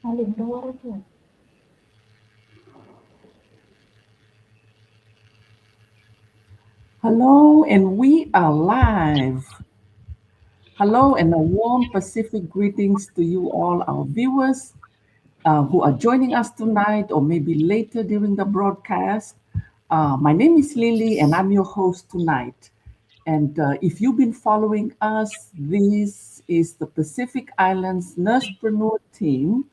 Hello, and we are live. Hello, and a warm Pacific greetings to you all, our viewers who are joining us tonight or maybe later during the broadcast. My name is Lily, and I'm your host tonight. And if you've been following us, this is the Pacific Islands Nursepreneur team,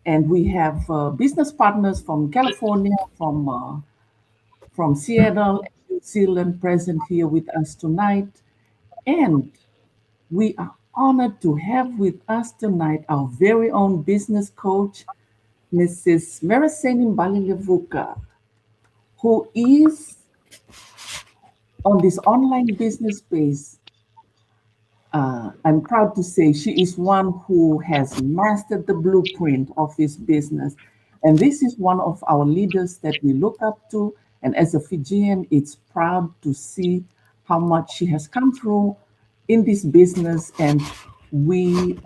and we have business partners from California, from Seattle, and New Zealand present here with us tonight. And we are honored to have with us tonight our very own business coach, Mrs. Maraseni Mbalilevuka, who is on this online business space. I'm proud to say she is one who has mastered the blueprint of this business. And this is one of our leaders that we look up to. And as a Fijian, it's proud to see how much she has come through in this business. And we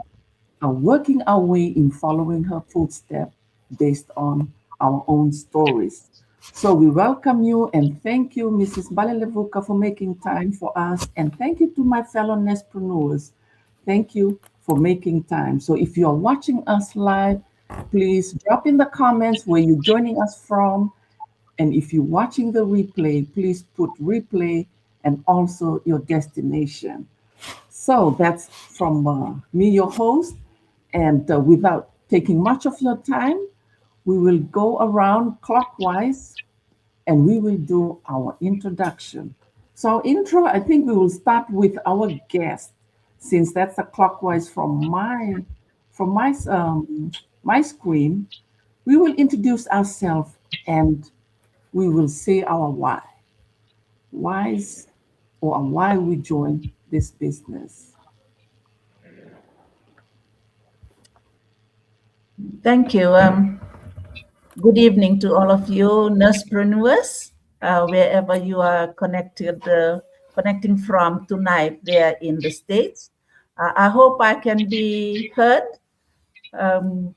are working our way in following her footsteps based on our own stories. So we welcome you and thank you, Mrs. Balelevuka, for making time for us. And thank you to my fellow nestpreneurs. Thank you for making time. So if you're watching us live, please drop in the comments where you're joining us from. And if you're watching the replay, please put replay and also your destination. So that's from me, your host. And without taking much of your time, we will go around clockwise and we will do our introduction. So, intro, I think we will start with our guest, since that's a clockwise from my screen. We will introduce ourselves and we will say our whys, or why we joined this business. Thank you. Good evening to all of you nursepreneurs, wherever you are connecting from tonight there in the States. I hope I can be heard. Can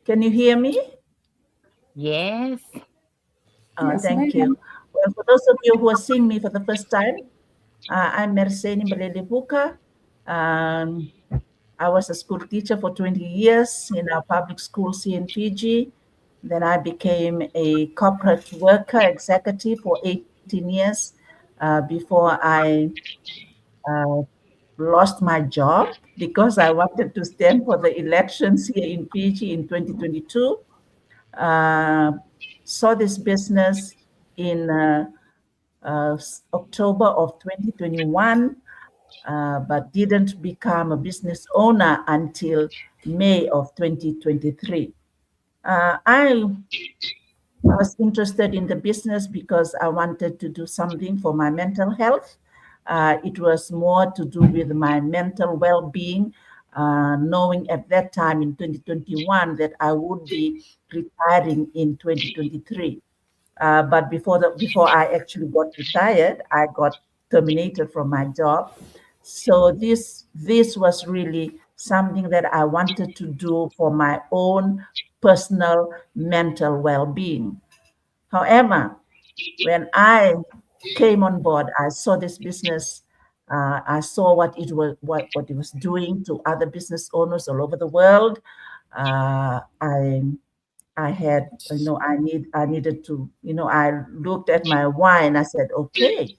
you hear me? Yes. Yes, Thank ma'am. you. Well, for those of you who are seeing me for the first time, I'm Merseni Mbalelevuka. I was a school teacher for 20 years in our public schools here in Fiji. Then I became a corporate worker executive for 18 years before I lost my job because I wanted to stand for the elections here in Fiji in 2022. Saw this business in October of 2021, but didn't become a business owner until May of 2023. I was interested in the business because I wanted to do something for my mental health. It was more to do with my mental well-being, knowing at that time in 2021 that I would be retiring in 2023. But before I actually got retired, I got terminated from my job. So this was really something that I wanted to do for my own personal mental well-being. However, when I came on board, I saw this business. I saw what it was doing to other business owners all over the world. I had, I needed to, I looked at my why and I said, okay,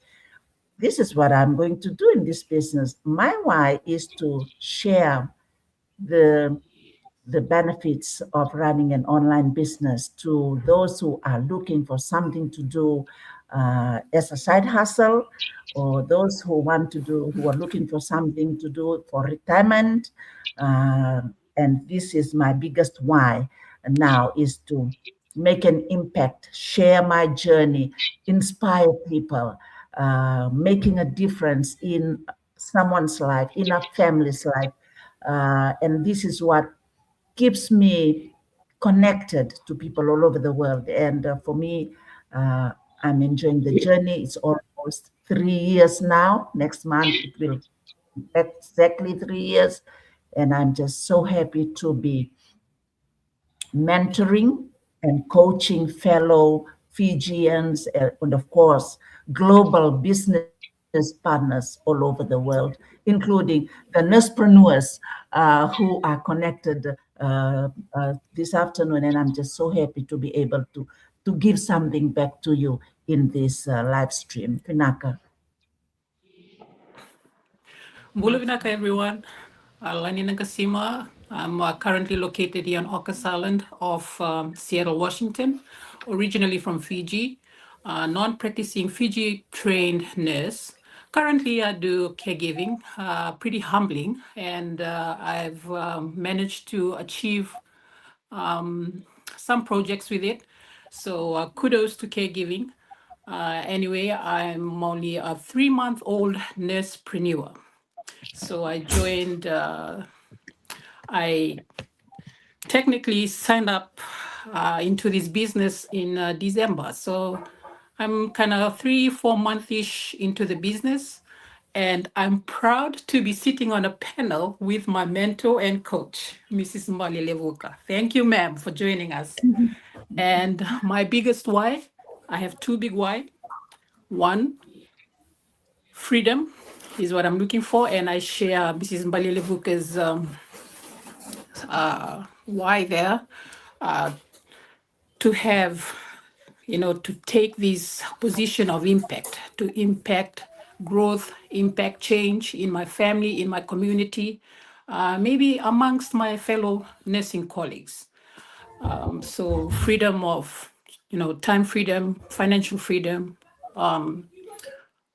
this is what I'm going to do in this business. My why is to share the benefits of running an online business to those who are looking for something to do as a side hustle, or those who are looking for something to do for retirement. And this is my biggest why now, is to make an impact, share my journey, inspire people, making a difference in someone's life, in a family's life. And this is what keeps me connected to people all over the world. And for me, I'm enjoying the journey. It's almost 3 years now. Next month, it will be exactly 3 years. And I'm just so happy to be mentoring and coaching fellow Fijians and, of course, global business partners all over the world, including the nurspreneurs who are connected this afternoon. And I'm just so happy to be able to give something back to you in this live stream. Pinaka. Bulavinaka, everyone. Lani Nakasima. I'm currently located here on Orcas Island of Seattle, Washington, originally from Fiji, non-practicing Fiji-trained nurse. Currently, I do caregiving, pretty humbling, and I've managed to achieve some projects with it. So kudos to caregiving. Anyway, I'm only a 3-month-old nursepreneur. So I technically signed up into this business in December. So I'm kind of 3-4 months-ish into the business. And I'm proud to be sitting on a panel with my mentor and coach, Mrs. Mbali Levuka. Thank you, ma'am, for joining us. And my biggest why, I have two big why. One, freedom is what I'm looking for. And I share Mrs. Mbali Levuka's why there, to have, to take this position of impact, to impact growth, impact change in my family, in my community, maybe amongst my fellow nursing colleagues. So freedom of, time freedom, financial freedom,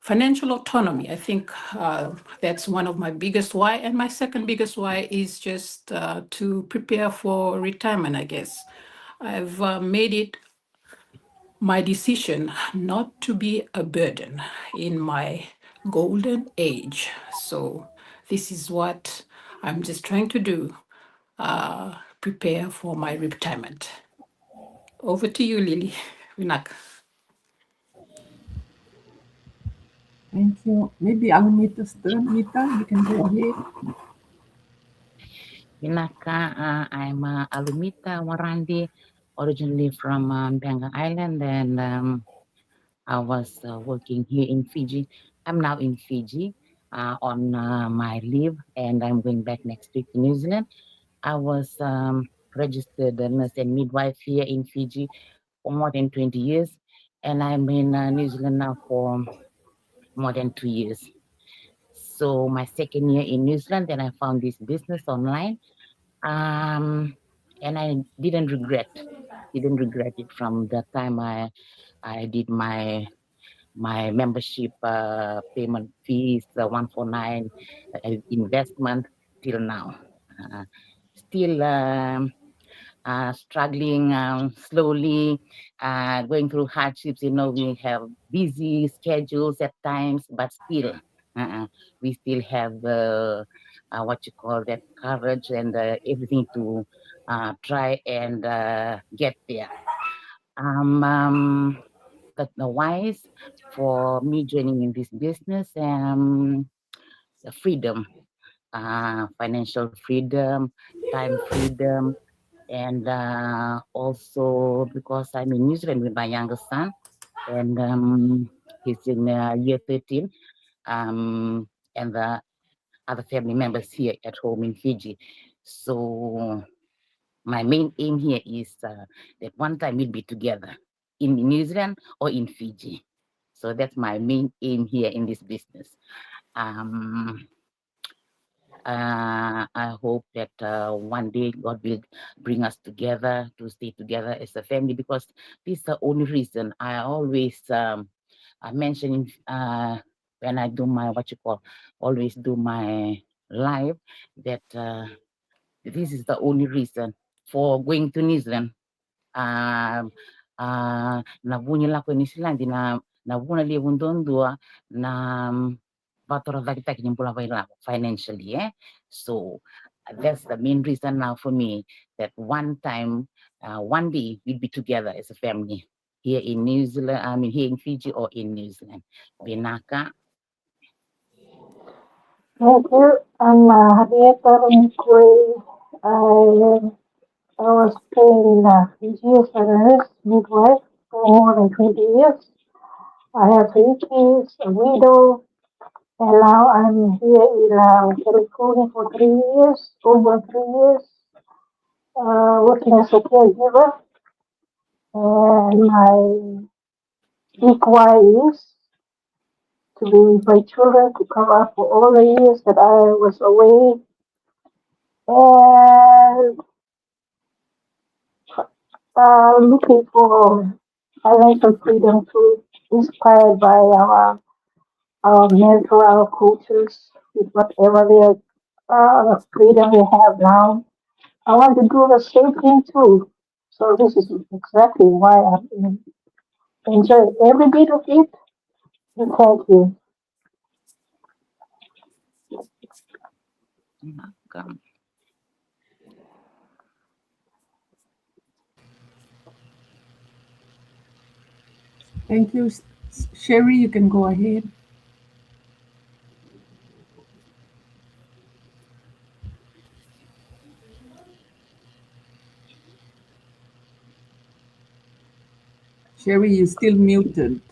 financial autonomy. I think that's one of my biggest why. And my second biggest why is just to prepare for retirement, I guess. I've made it my decision not to be a burden in my golden age. So this is what I'm just trying to do, prepare for my retirement. Over to you, Lily. Winak. Thank you. Maybe Almita's turn. Mita, you can go ahead. Vinaka, I'm Alumita Warandi, originally from Benga Island, and I was working here in Fiji. I'm now in Fiji on my leave, and I'm going back next week to New Zealand. I was registered nurse and midwife here in Fiji for more than 20 years, and I'm in New Zealand now for more than 2 years. So my second year in New Zealand, then I found this business online, and I didn't regret it from the time I did my membership payment fees, the 149 investment till now. Uh, Still struggling slowly, going through hardships. We have busy schedules at times, but still, we still have what you call that courage and everything to try and get there. But the wise for me joining in this business, the freedom, financial freedom, time freedom, and also because I'm in New Zealand with my youngest son, and he's in year 13, and the other family members here at home in Fiji. So my main aim here is that one time we'll be together in New Zealand or in Fiji. So that's my main aim here in this business. Um, I hope that one day God will bring us together to stay together as a family, because this is the only reason I always I mention when I do my always do my live, that this is the only reason for going to New Zealand. Navunyi lako ni silandi na vuna li vundondua na vatora vakita kinyambula vaila financially, so that's the main reason now for me, that one time one day we'll be together as a family here in New Zealand, here in Fiji or in New Zealand. Binaka. Thank you. I'm Javier Torres. I was trained in Fiji as a nurse midwife for more than 20 years. I have 3 kids, a widow, and now I'm here in California for 3 years, over 3 years, working as a caregiver. And my big why is to be with my children, to come up for all the years that I was away, and looking for financial freedom too, inspired by our natural cultures with whatever the freedom we have now. I want to do the same thing too. So this is exactly why I'm enjoying every bit of it. And thank you. Welcome. Thank you. Sherry, you can go ahead. Sherry, you're still muted.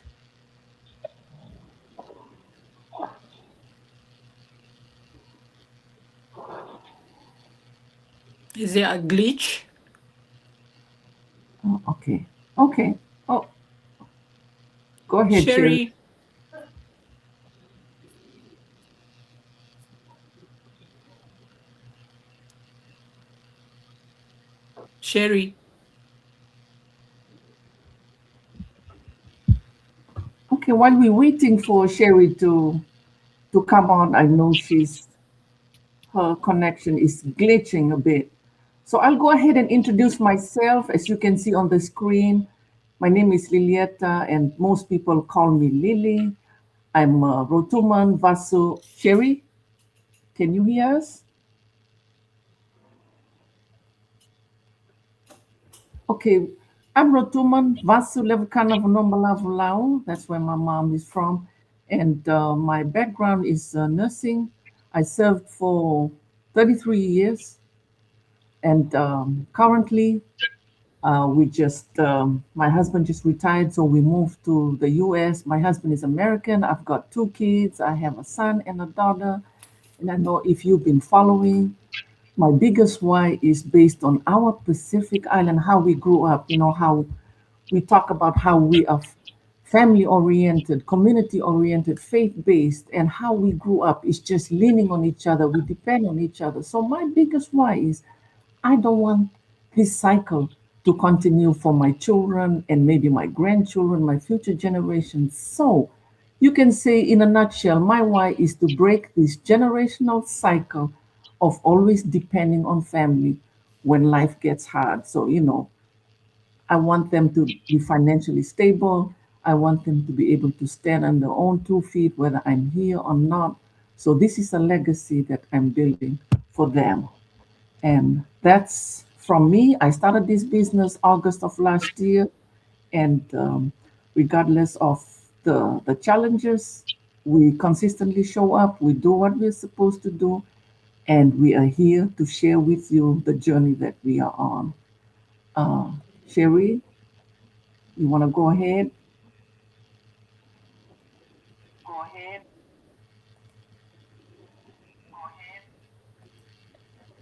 Is there a glitch? Oh, okay. Okay. Oh, go ahead, Sherry. Sherry, Sherry, Okay, while we're waiting for Sherry to come on, I know her connection is glitching a bit. So I'll go ahead and introduce myself. As you can see on the screen, my name is Lilieta, and most people call me Lily. I'm Rotuman Vasu. Sherry, can you hear us? Okay, I'm Rotuman Vasu Levkana Vonomalavulau. That's where my mom is from. And my background is nursing. I served for 33 years. And currently, my husband just retired, so we moved to the US. My husband is American. I've got 2 kids. I have a son and a daughter. And I know if you've been following, my biggest why is based on our Pacific Island, how we grew up, how we talk about how we are family oriented, community oriented, faith based, and how we grew up is just leaning on each other. We depend on each other. So, my biggest why is I don't want this cycle to continue for my children and maybe my grandchildren, my future generations. So, you can say in a nutshell, my why is to break this generational cycle of always depending on family when life gets hard. So, I want them to be financially stable. I want them to be able to stand on their own 2 feet, whether I'm here or not. So, this is a legacy that I'm building for them. And that's from me. I started this business August of last year. And regardless of the challenges, we consistently show up. We do what we're supposed to do. And we are here to share with you the journey that we are on. Uh, Sherry, you want to go ahead?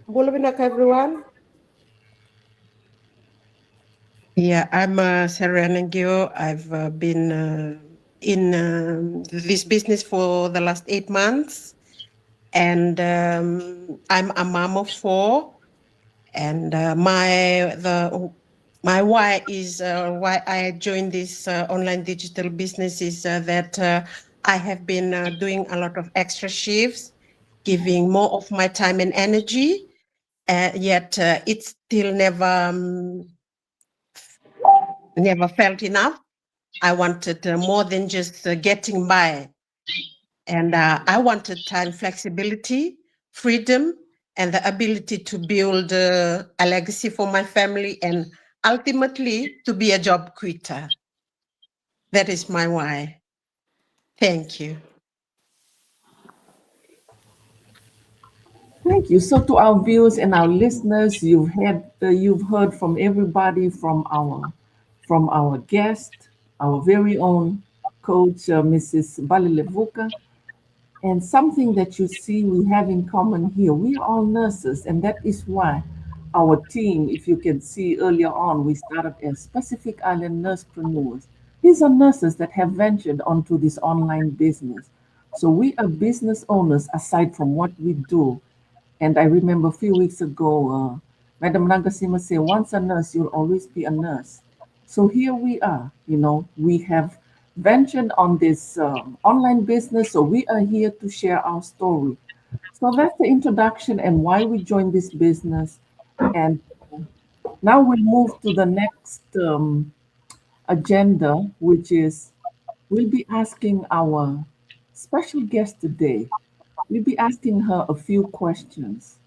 Bulabinak, everyone. Yeah, I'm Sarah Nangio. I've been in this business for the last 8 months, and I'm a mom of 4. And my why is why I joined this online digital business is that I have been doing a lot of extra shifts, giving more of my time and energy. Yet it still never felt enough. I wanted more than just getting by. And I wanted time flexibility, freedom, and the ability to build a legacy for my family and ultimately to be a job quitter. That is my why. Thank you. Thank you. So to our viewers and our listeners, you've heard from everybody from our guest, our very own coach, Mrs. Balilevuka, and something that you see we have in common here. We are all nurses, and that is why our team, if you can see earlier on, we started as Pacific Island Nursepreneurs. These are nurses that have ventured onto this online business. So we are business owners aside from what we do. And I remember a few weeks ago, Madam Nagasima said, once a nurse, you'll always be a nurse. So here we are, we have ventured on this online business. So we are here to share our story. So that's the introduction and why we joined this business. And now we'll move to the next agenda, which is we'll be asking our special guest today, we'll be asking her a few questions.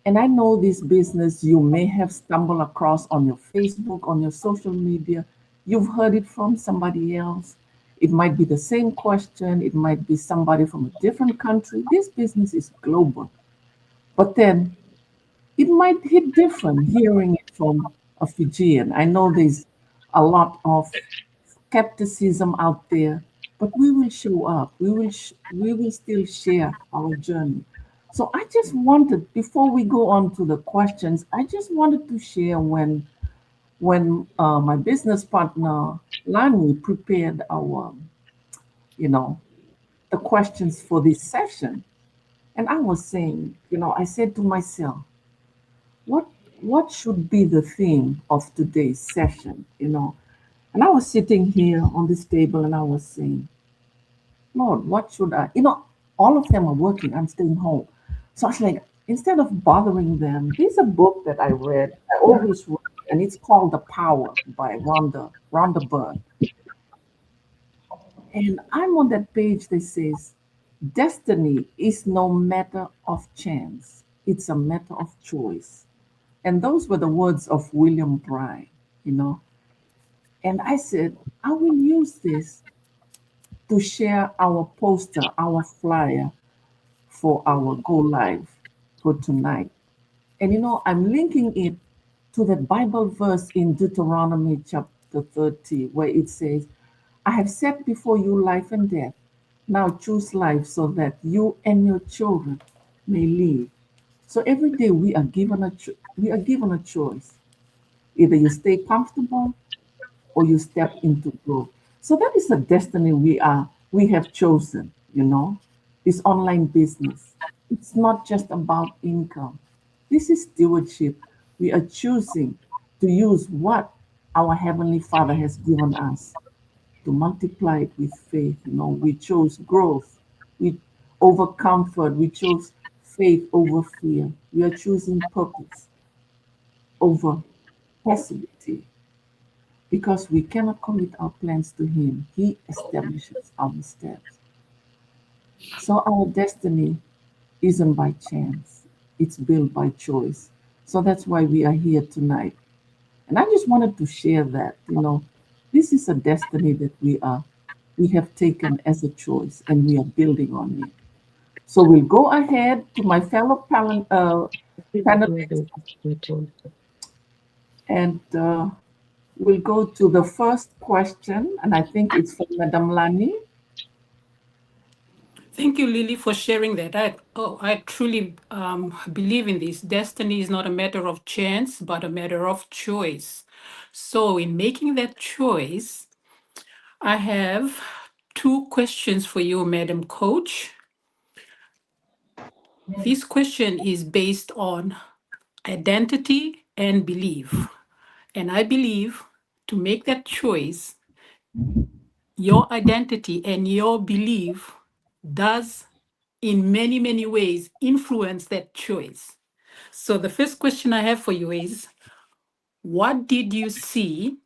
And I know this business you may have stumbled across on your Facebook, on your social media. You've heard it from somebody else. It might be the same question. It might be somebody from a different country. This business is global. But then it might hit different hearing it from a Fijian. I know there's a lot of skepticism out there, but we will show up. We will still share our journey. So I just wanted, before we go on to the questions, I just wanted to share when my business partner Lani prepared our, you know, the questions for this session, and I was saying, I said to myself, what what should be the theme of today's session, And I was sitting here on this table and I was saying, Lord, what should I? All of them are working. I'm staying home. So I was like, instead of bothering them, there's a book that I read. I always read, and it's called The Power by Rhonda Byrne. And I'm on that page that says, destiny is no matter of chance. It's a matter of choice. And those were the words of William Bryan, you know. And I said, I will use this to share our poster, our flyer for our Go Live for tonight. And I'm linking it to the Bible verse in Deuteronomy chapter 30, where it says, I have set before you life and death. Now choose life so that you and your children may live. So every day we are given a choice. Either you stay comfortable or you step into growth. So that is the destiny we have chosen, this online business. It's not just about income. This is stewardship. We are choosing to use what our Heavenly Father has given us to multiply it with faith. We chose growth we over comfort. We chose faith over fear. We are choosing purpose over passivity because we cannot commit our plans to Him. He establishes our steps. So our destiny isn't by chance, it's built by choice. So that's why we are here tonight. And I just wanted to share that, this is a destiny that we have taken as a choice and we are building on it. So we'll go ahead to my fellow panelists and we'll go to the first question, and I think it's from Madam Lani. Thank you, Lily, for sharing that. I truly believe in this. Destiny is not a matter of chance, but a matter of choice. So, in making that choice, I have two questions for you, Madam Coach. This question is based on identity and belief. And I believe to make that choice, your identity and your belief does in many, many ways influence that choice. So the first question I have for you is, what did you see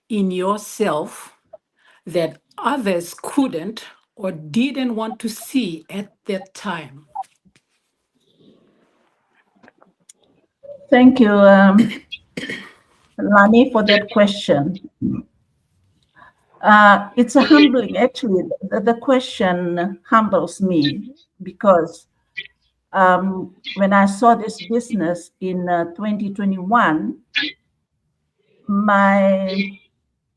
in yourself that others couldn't or didn't want to see at that time? Thank you, Lani, for that question. It's a humbling, actually. The question humbles me because When I saw this business in 2021, my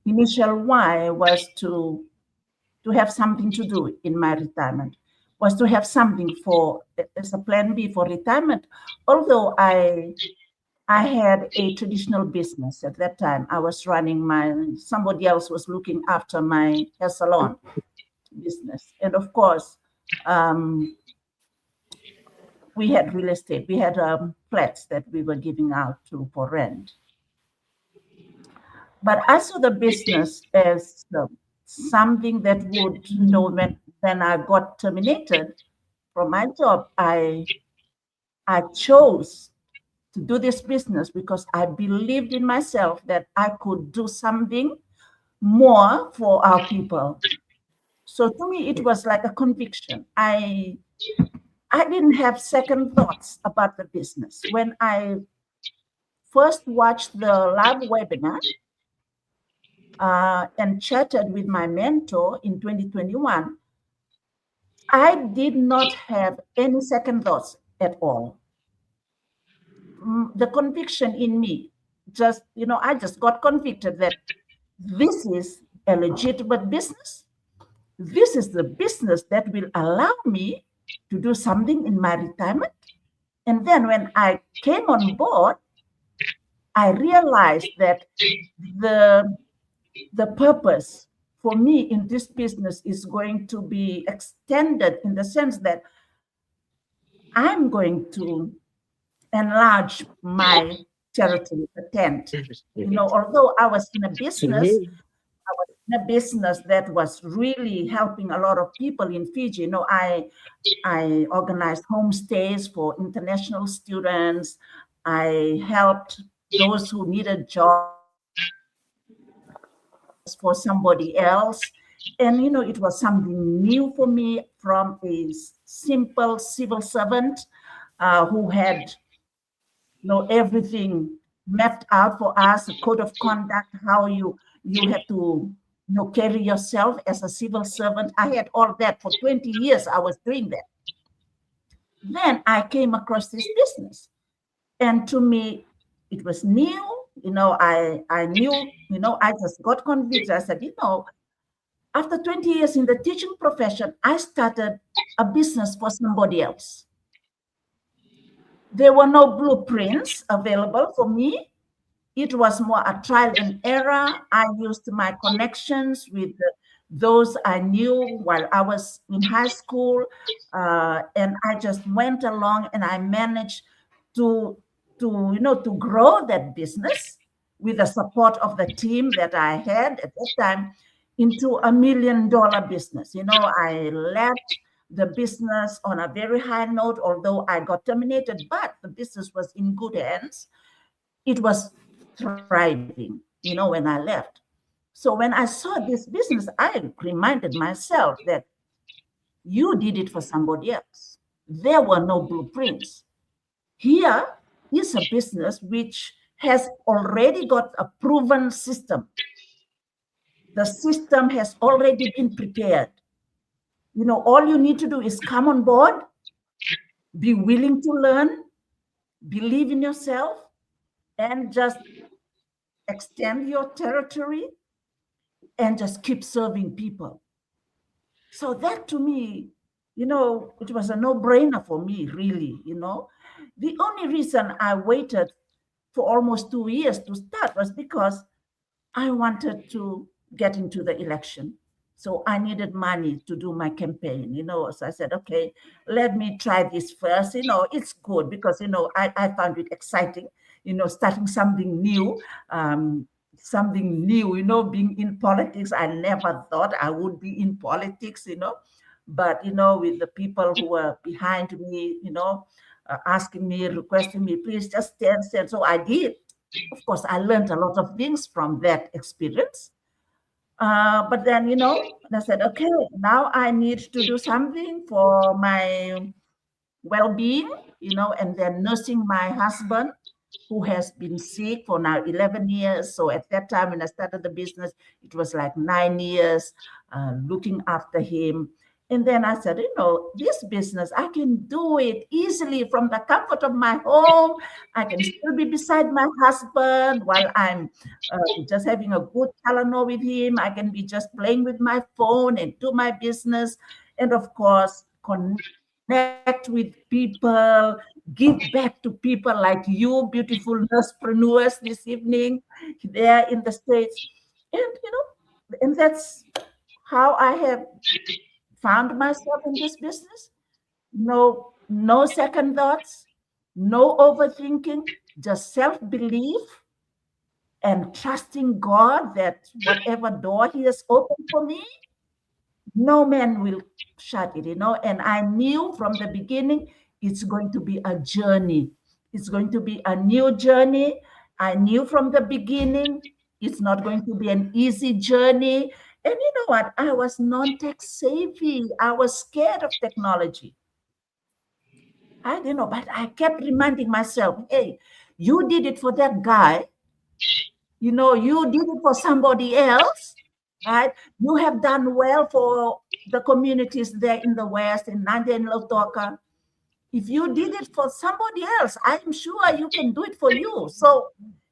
initial why was to have something to do in my retirement, was to have something for as a plan B for retirement. Although I had a traditional business at that time. I was running somebody else was looking after my hair salon business. And of course, um, we had real estate. We had flats that we were giving out to for rent. But I saw the business as something that would, when I got terminated from my job, I chose to do this business because I believed in myself that I could do something more for our people. So to me, it was like a conviction. I didn't have second thoughts about the business. When I first watched the live webinar and chatted with my mentor in 2021, I did not have any second thoughts at all. The conviction in me just, I just got convicted that this is a legitimate business. This is the business that will allow me to do something in my retirement. And then when I came on board, I realized that the purpose for me in this business is going to be extended in the sense that I'm going to enlarge my territory, the tent. Although I was in a business, that was really helping a lot of people in Fiji. I organized homestays for international students. I helped those who needed jobs for somebody else. And, it was something new for me from a simple civil servant who had, everything mapped out for us, a code of conduct, how you have to, carry yourself as a civil servant. I had all that for 20 years. I was doing that. Then I came across this business. And to me, it was new. I knew, I just got convinced. I said, after 20 years in the teaching profession, I started a business for somebody else. There were no blueprints available for me. It was more a trial and error. I used my connections with those I knew while I was in high school, and I just went along and I managed to to grow that business with the support of the team that I had at that time into $1 million business. I left the business on a very high note, although I got terminated, but the business was in good hands. It was thriving, when I left. So when I saw this business, I reminded myself that you did it for somebody else. There were no blueprints. Here is a business which has already got a proven system. The system has already been prepared. All you need to do is come on board, be willing to learn, believe in yourself, and just extend your territory and just keep serving people. So that to me, it was a no-brainer for me, really. The only reason I waited for almost 2 years to start was because I wanted to get into the election. So I needed money to do my campaign, So I said, okay, let me try this first. It's good because, I found it exciting, starting something new. Being in politics. I never thought I would be in politics, but, with the people who were behind me, asking me, requesting me, please just stand. So I did. Of course, I learned a lot of things from that experience. But then, I said, okay, now I need to do something for my well-being, and then nursing my husband, who has been sick for now 11 years. So at that time, when I started the business, it was like 9 years looking after him. And then I said, this business, I can do it easily from the comfort of my home. I can still be beside my husband while I'm just having a good Talano with him. I can be just playing with my phone and do my business. And of course, connect with people, give back to people like you, beautiful nurspreneurs this evening there in the States. And that's how I have found myself in this business. No second thoughts, no overthinking, just self-belief and trusting God that whatever door He has opened for me, no man will shut it. And I knew from the beginning it's going to be a journey. It's going to be a new journey. I knew from the beginning it's not going to be an easy journey. And you know what? I was non-tech savvy. I was scared of technology. I didn't know, but I kept reminding myself, hey, you did it for that guy. You did it for somebody else, right? You have done well for the communities there in the West, in Nandi and Lautoka. If you did it for somebody else, I'm sure you can do it for you. So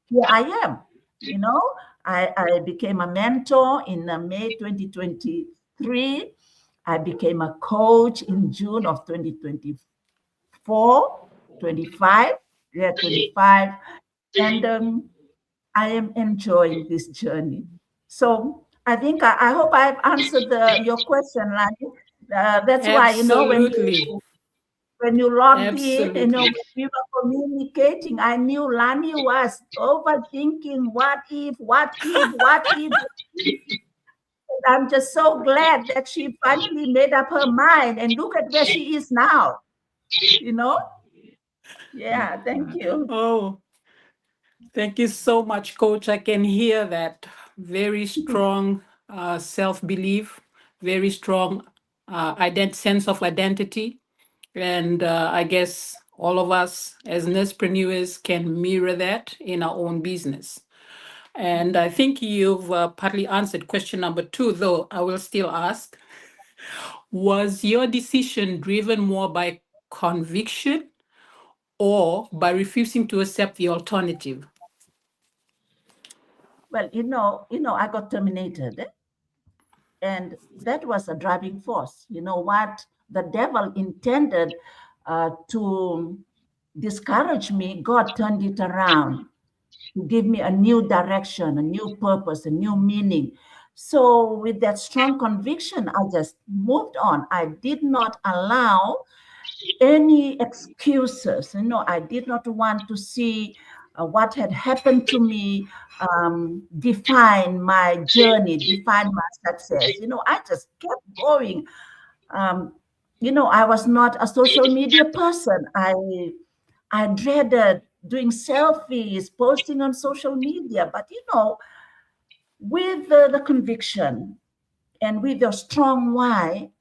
here I am. You know, I became a mentor in May 2023. I became a coach in June of 2024, 25, yeah, 25. And I am enjoying this journey. So I think I hope I've answered your question, Lani. That's why when Absolutely. you logged in, when Absolutely. we were communicating, I knew Lani was overthinking what if, what if, what if. And I'm just so glad that she finally made up her mind and look at where she is now. You know? Yeah, thank you. Oh, thank you so much, Coach. I can hear that very strong self-belief, very strong sense of identity. And I guess all of us as nursepreneurs can mirror that in our own business. And I think you've partly answered question number 2, though I will still ask. Was your decision driven more by conviction or by refusing to accept the alternative? Well, I got terminated. And that was a driving force. You know what? The devil intended to discourage me, God turned it around to give me a new direction, a new purpose, a new meaning. So, with that strong conviction, I just moved on. I did not allow any excuses. I did not want to see what had happened to me define my journey, define my success. I just kept going. Um, I was not a social media person. I dreaded doing selfies, posting on social media. But with the conviction and with your strong why,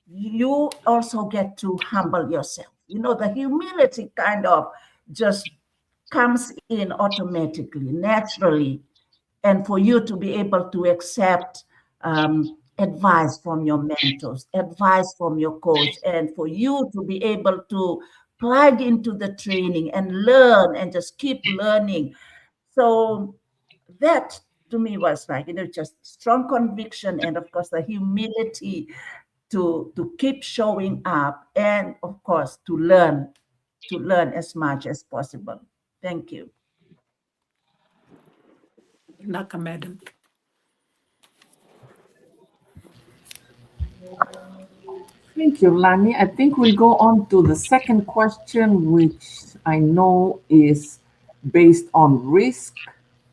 you also get to humble yourself. The humility kind of just comes in automatically, naturally, and for you to be able to accept advice from your mentors, advice from your coach, and for you to be able to plug into the training and learn and just keep learning. So that to me was like, just strong conviction and of course the humility to keep showing up and of course to learn as much as possible. Thank you. Naka, madam. Thank you, Lani. I think we'll go on to the second question, which I know is based on risk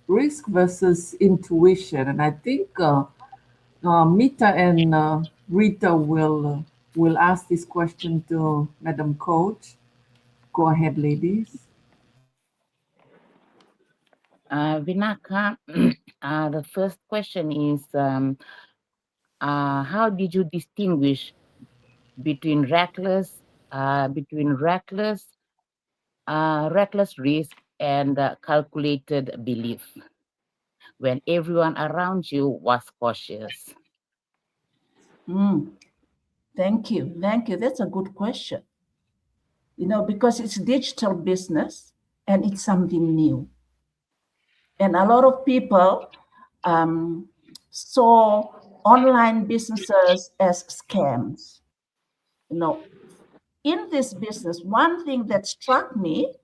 versus intuition. And I think Mita and Rita will ask this question to Madam Coach. Go ahead, ladies. Vinaka, the first question is how did you distinguish between reckless risk and calculated belief when everyone around you was cautious? Mm, Thank you. Thank you. That's a good question. Because it's digital business and it's something new. And a lot of people saw online businesses as scams. In this business, one thing that struck me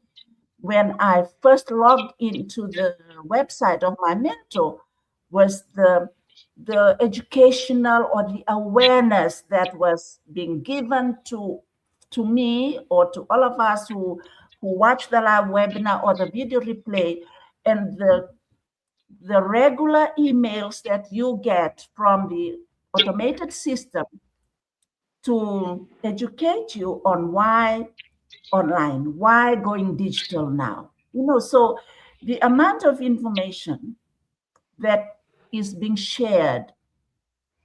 when I first logged into the website of my mentor was the educational or the awareness that was being given to me or to all of us who watch the live webinar or the video replay, and the regular emails that you get from the automated system to educate you on why online, why going digital now. So the amount of information that is being shared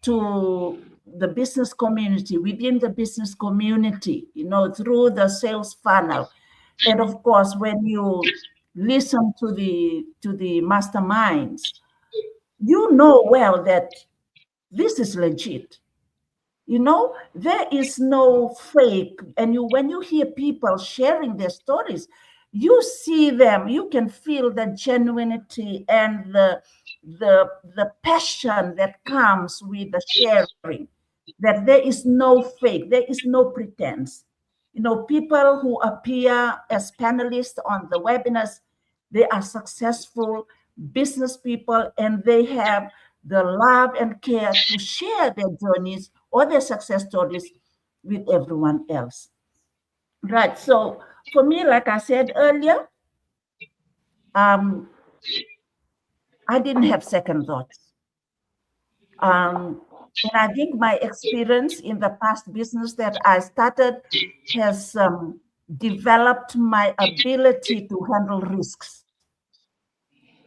to the business community, within the business community, through the sales funnel. And of course, when you listen to the masterminds, you know well that this is legit. There is no fake. And when you hear people sharing their stories, you see them, you can feel the genuinity and the passion that comes with the sharing, that there is no fake, there is no pretense. People who appear as panelists on the webinars, they are successful business people, and they have the love and care to share their journeys or their success stories with everyone else. Right. So for me, like I said earlier, I didn't have second thoughts. And I think my experience in the past business that I started has developed my ability to handle risks.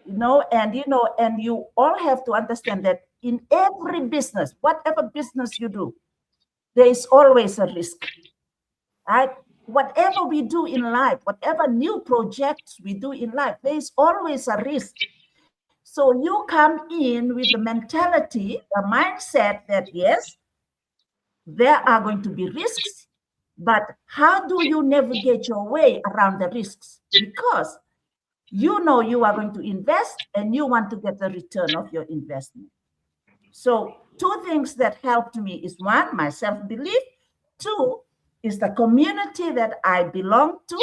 And you all have to understand that in every business, whatever business you do, there is always a risk, right? Whatever we do in life, whatever new projects we do in life, there is always a risk. So you come in with the mentality, the mindset that yes, there are going to be risks, but how do you navigate your way around the risks? Because you know you are going to invest and you want to get the return of your investment. So two things that helped me is one, my self-belief. Two is the community that I belong to.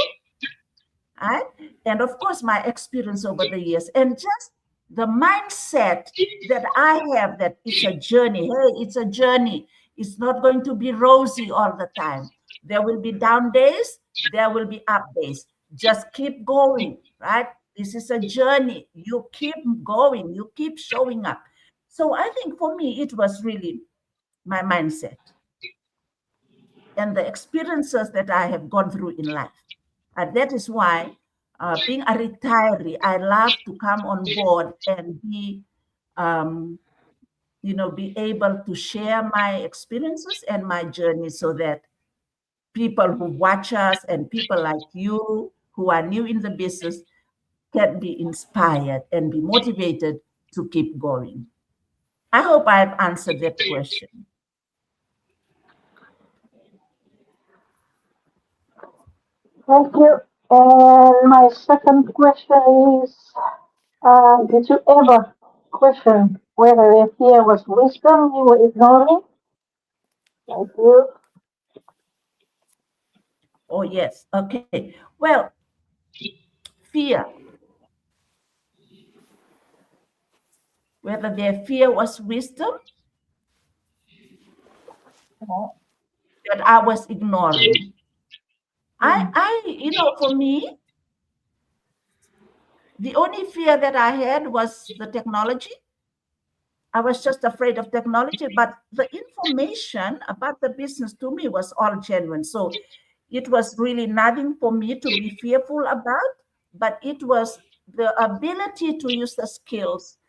Right? And of course, my experience over the years, and just the mindset that I have that it's a journey. Hey, it's a journey. It's not going to be rosy all the time. There will be down days. There will be up days. Just keep going, right? This is a journey. You keep going. You keep showing up. So I think for me, it was really my mindset and the experiences that I have gone through in life. And that is why, being a retiree, I love to come on board and be able to share my experiences and my journey so that people who watch us and people like you who are new in the business can be inspired and be motivated to keep going. I hope I've answered that question. Thank you. And my second question is, did you ever question whether the fear was wisdom you were ignoring? Thank you. Oh, yes. Okay. Well, fear. Whether their fear was wisdom that I was ignoring. For me, the only fear that I had was the technology. I was just afraid of technology, but the information about the business to me was all genuine. So it was really nothing for me to be fearful about, but it was the ability to use the skills,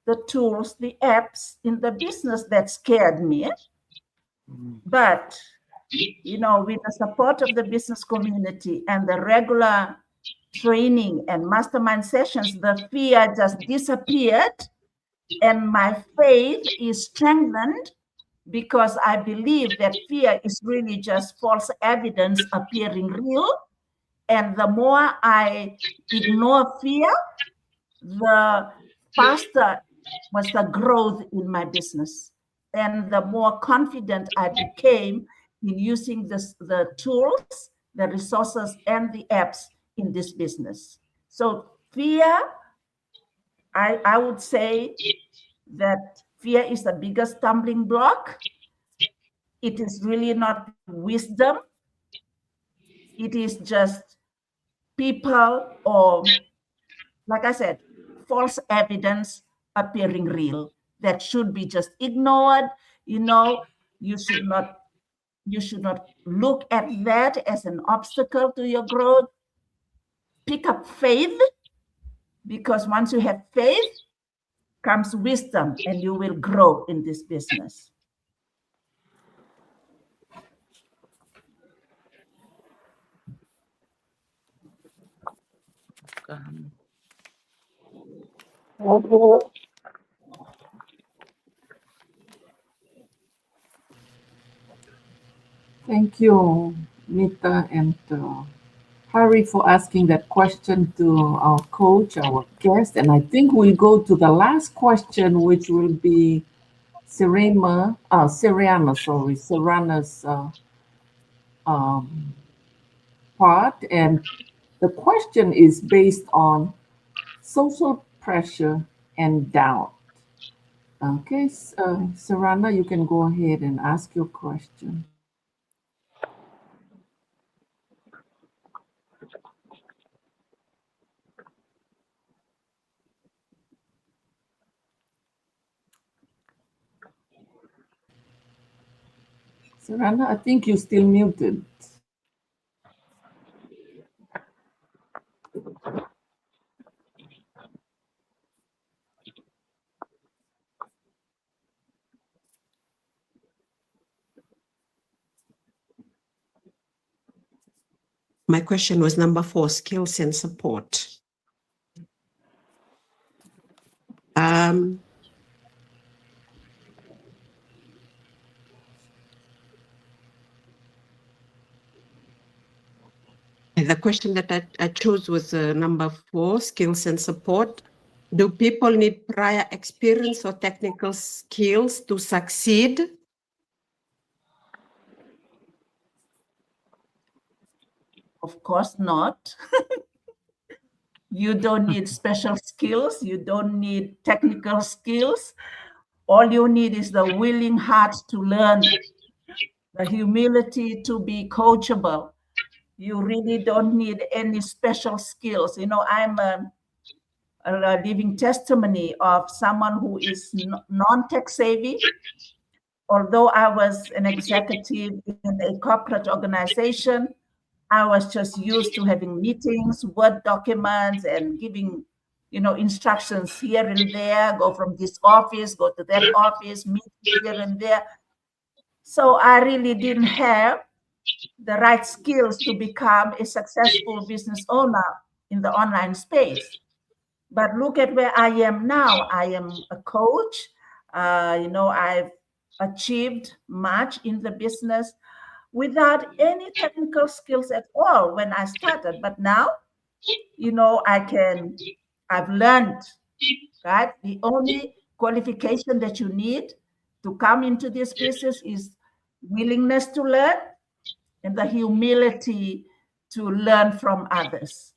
the tools, the apps in the business that scared me. But, with the support of the business community and the regular training and mastermind sessions, the fear just disappeared and my faith is strengthened because I believe that fear is really just false evidence appearing real. And the more I ignore fear, the faster was the growth in my business. And the more confident I became in using the tools, the resources, and the apps in this business. So fear, I would say that fear is the biggest stumbling block. It is really not wisdom. It is just people, or like I said, false evidence appearing real that should be just ignored. You know, you should not look at that as an obstacle to your growth. Pick up faith, because once you have faith comes wisdom, and you will grow in this business. Thank you. Thank you, Nita and Harry, for asking that question to our coach, our guest. And I think we'll go to the last question, which will be Serana's um, part. And the question is based on social pressure and doubt. Okay, Serana, you can go ahead and ask your question. Serana, I think you're still muted. My question was number 4, skills and support. The question that I chose was number 4, skills and support. Do people need prior experience or technical skills to succeed? Of course not. You don't need special skills. You don't need technical skills. All you need is the willing heart to learn, the humility to be coachable. You really don't need any special skills. You know, I'm a living testimony of someone who is non-tech savvy. Although I was an executive in a corporate organization, I was just used to having meetings, Word documents, and giving, instructions here and there, go from this office, go to that office, meet here and there. So I really didn't have the right skills to become a successful business owner in the online space. But look at where I am now. I am a coach. I've achieved much in the business without any technical skills at all when I started. But now, I've learned, right? The only qualification that you need to come into this business is willingness to learn and the humility to learn from others.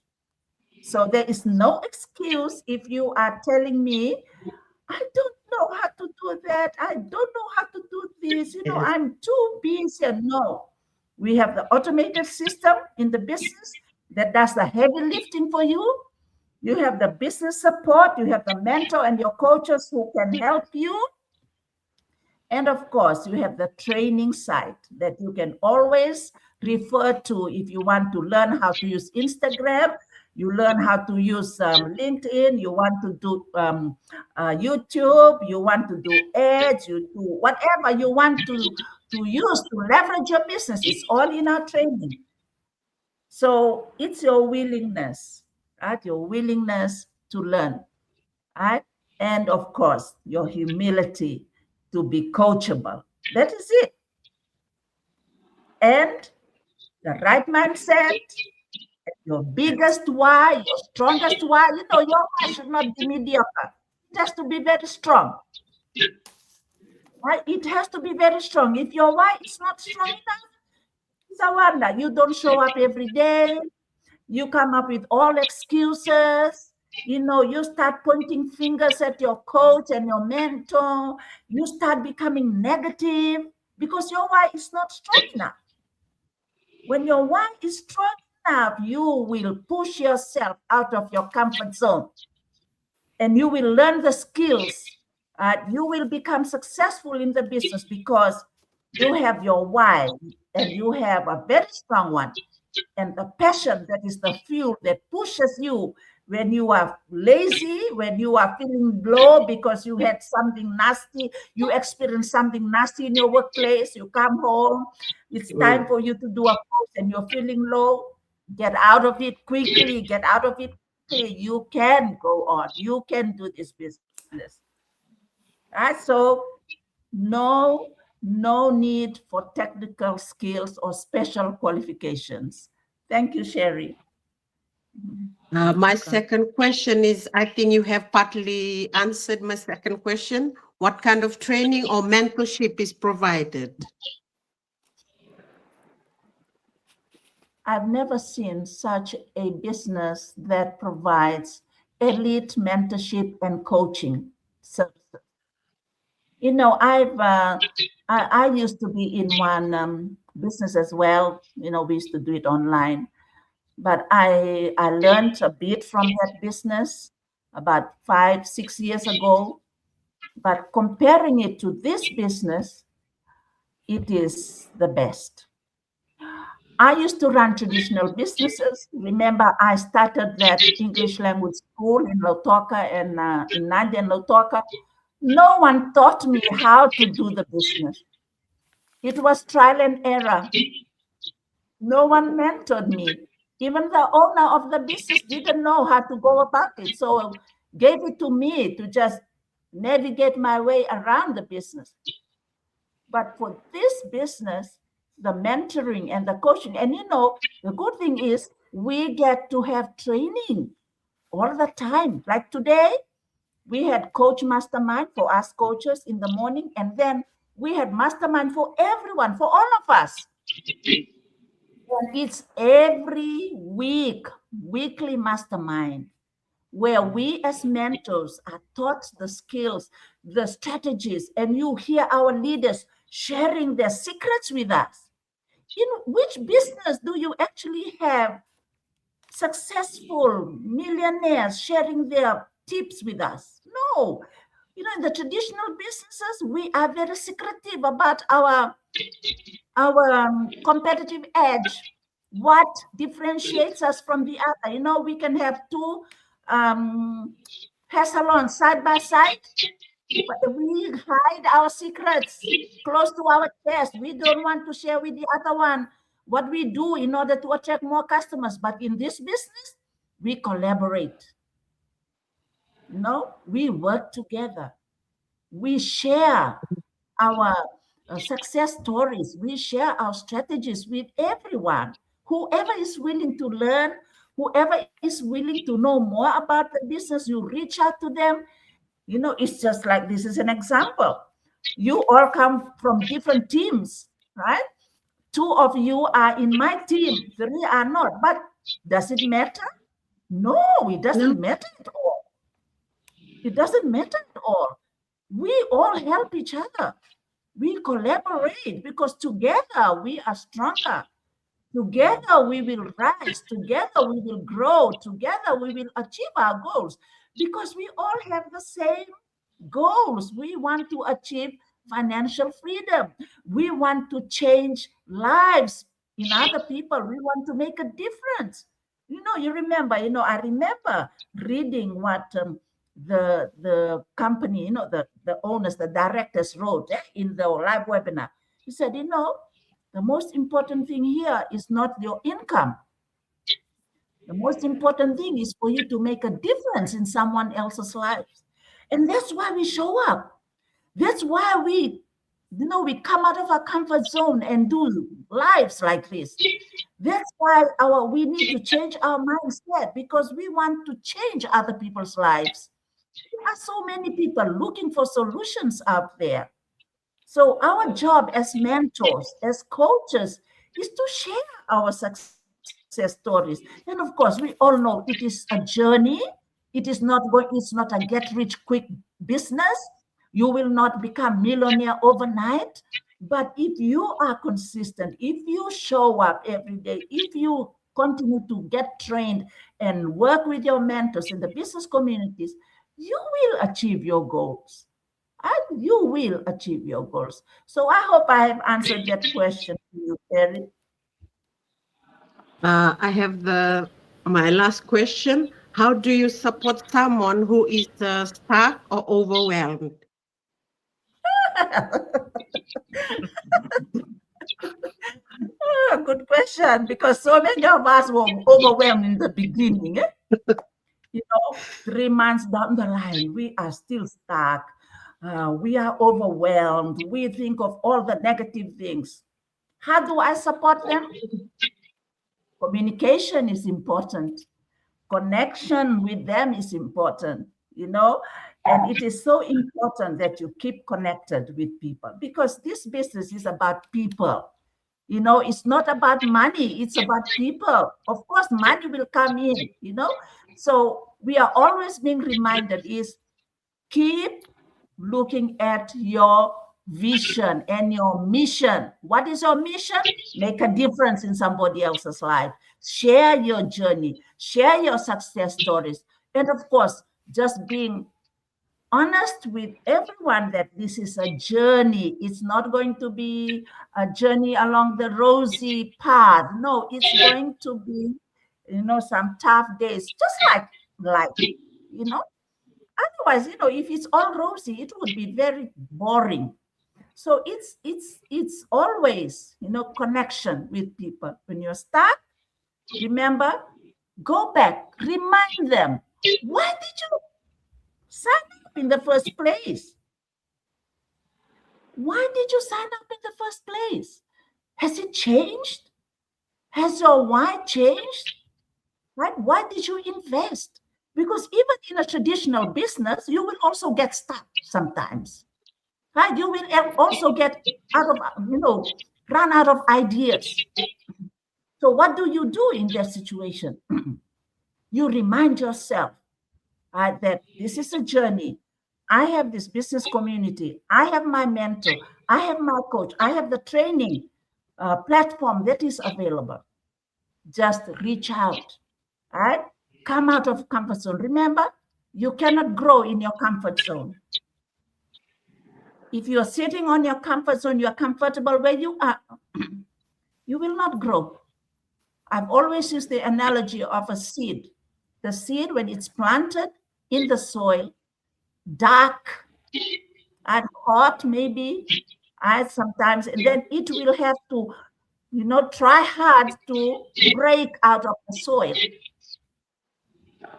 So there is no excuse if you are telling me, I don't know how to do that. I don't know how to do this. I'm too busy. No, we have the automated system in the business that does the heavy lifting for you. You have the business support. You have the mentor and your coaches who can help you. And of course, you have the training site that you can always refer to if you want to learn how to use Instagram, you learn how to use LinkedIn, you want to do YouTube, you want to do ads, you do whatever you want to use to leverage your business. It's all in our training. So it's your willingness, right? Your willingness to learn, right? And of course, your humility to be coachable. That is it. And the right mindset, your biggest why, your strongest why, your why should not be mediocre. It has to be very strong. Right? It has to be very strong. If your why is not strong enough, it's a wonder. You don't show up every day. You come up with all excuses. You start pointing fingers at your coach and your mentor. You start becoming negative because your why is not strong enough. When your why is strong enough, you will push yourself out of your comfort zone and you will learn the skills. You will become successful in the business because you have your why and you have a very strong one. And the passion, that is the fuel that pushes you when you are lazy, when you are feeling low because you had something nasty, you experience something nasty in your workplace, you come home, it's time for you to do a post and you're feeling low. Get out of it quickly, get out of it quickly. You can go on, you can do this business. Right? So no need for technical skills or special qualifications. Thank you, Sherry. My second question is, I think you have partly answered my second question. What kind of training or mentorship is provided? I've never seen such a business that provides elite mentorship and coaching services. I used to be in one business as well. We used to do it online, but I learned a bit from that business about 5-6 years ago. But comparing it to this business, it is the best. I used to run traditional businesses. Remember, I started that English language school in Lautoka and in Nandi and Lautoka. No one taught me how to do the business. It was trial and error. No one mentored me. Even the owner of the business didn't know how to go about it. So gave it to me to just navigate my way around the business. But for this business, the mentoring and the coaching, and the good thing is we get to have training all the time. Like today, we had coach mastermind for us coaches in the morning, and then we had mastermind for everyone, for all of us. And it's every week, weekly mastermind, where we as mentors are taught the skills, the strategies, and you hear our leaders sharing their secrets with us. In which business do you actually have successful millionaires sharing their tips with us? No. In the traditional businesses, we are very secretive about our competitive edge. What differentiates us from the other? We can have two hair salons side by side, but we hide our secrets close to our chest. We don't want to share with the other one what we do in order to attract more customers. But in this business, we collaborate. We work together. We share our success stories. We share our strategies with everyone. Whoever is willing to learn, whoever is willing to know more about the business, you reach out to them. It's just like, this is an example. You all come from different teams, right? 2 of you are in my team, 3 are not. But does it matter? No, it doesn't matter at all. It doesn't matter at all. We all help each other. We collaborate because together we are stronger. Together we will rise. Together we will grow. Together we will achieve our goals because we all have the same goals. We want to achieve financial freedom. We want to change lives in other people. We want to make a difference. You remember, I remember reading what the company, the owners, the directors wrote in the live webinar. He said, the most important thing here is not your income. The most important thing is for you to make a difference in someone else's life. And that's why we show up. That's why we We come out of our comfort zone and do lives like this. That's why we need to change our mindset, because we want to change other people's lives. There are so many people looking for solutions out there. So our job as mentors, as coaches, is to share our success stories. And of course, we all know it is a journey. It's not a get rich quick business. You will not become millionaire overnight. But if you are consistent, if you show up every day, if you continue to get trained and work with your mentors in the business communities, you will achieve your goals. And you will achieve your goals. So I hope I have answered that question to you, Eric. I have my last question. How do you support someone who is stuck or overwhelmed? Good question, because so many of us were overwhelmed in the beginning. 3 months down the line, we are still stuck. We are overwhelmed. We think of all the negative things. How do I support them? Communication is important. Connection with them is important, and it is so important that you keep connected with people, because this business is about people. It's not about money, it's about people. Of course, money will come in, so we are always being reminded is keep looking at your vision and your mission. What is your mission? Make a difference in somebody else's life. Share your journey, share your success stories. And of course, just being honest with everyone that this is a journey. It's not going to be a journey along the rosy path. No, it's going to be, some tough days, just like life, you know. Otherwise, if it's all rosy, it would be very boring. So it's always, connection with people. When you're stuck, remember, go back, remind them, why did you sign up in the first place? Why did you sign up in the first place? Has it changed? Has your why changed? Right? Why did you invest? Because even in a traditional business, you will also get stuck sometimes. Right? You will also get out of, run out of ideas. So what do you do in that situation? You remind yourself that this is a journey. I have this business community. I have my mentor. I have my coach. I have the training platform that is available. Just reach out. Right? Come out of comfort zone. Remember, you cannot grow in your comfort zone. If you're sitting on your comfort zone, you're comfortable where you are, you will not grow. I've always used the analogy of a seed. The seed, when it's planted in the soil, dark and hot, maybe, sometimes, and then it will have to, try hard to break out of the soil.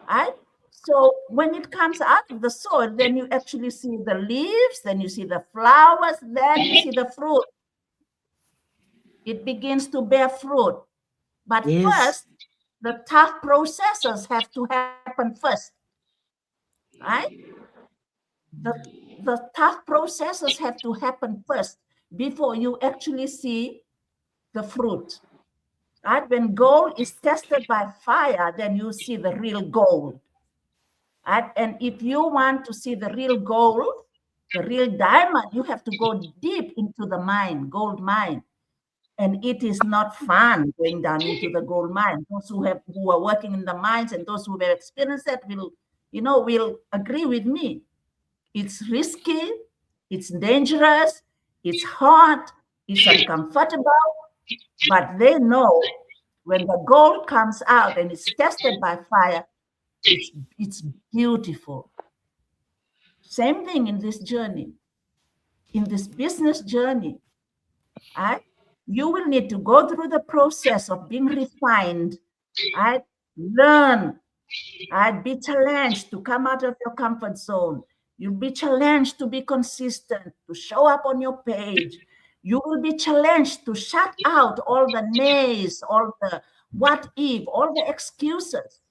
Right? So when it comes out of the soil, then you actually see the leaves, then you see the flowers, then you see the fruit. It begins to bear fruit. But first, the tough processes have to happen first. Right? The tough processes have to happen first before you actually see the fruit. Right? When gold is tested by fire, then you see the real gold. Right? And if you want to see the real gold, the real diamond, you have to go deep into the mine, gold mine. And it is not fun going down into the gold mine. Those who are working in the mines and those who have experienced that will agree with me. It's risky, it's dangerous, it's hot, it's uncomfortable, but they know when the gold comes out and it's tested by fire, it's beautiful. Same thing in this journey, in this business journey. Right? You will need to go through the process of being refined, right? Learn, right? Be challenged to come out of your comfort zone You'll be challenged to be consistent, to show up on your page. You will be challenged to shut out all the nays, all the what if, all the excuses.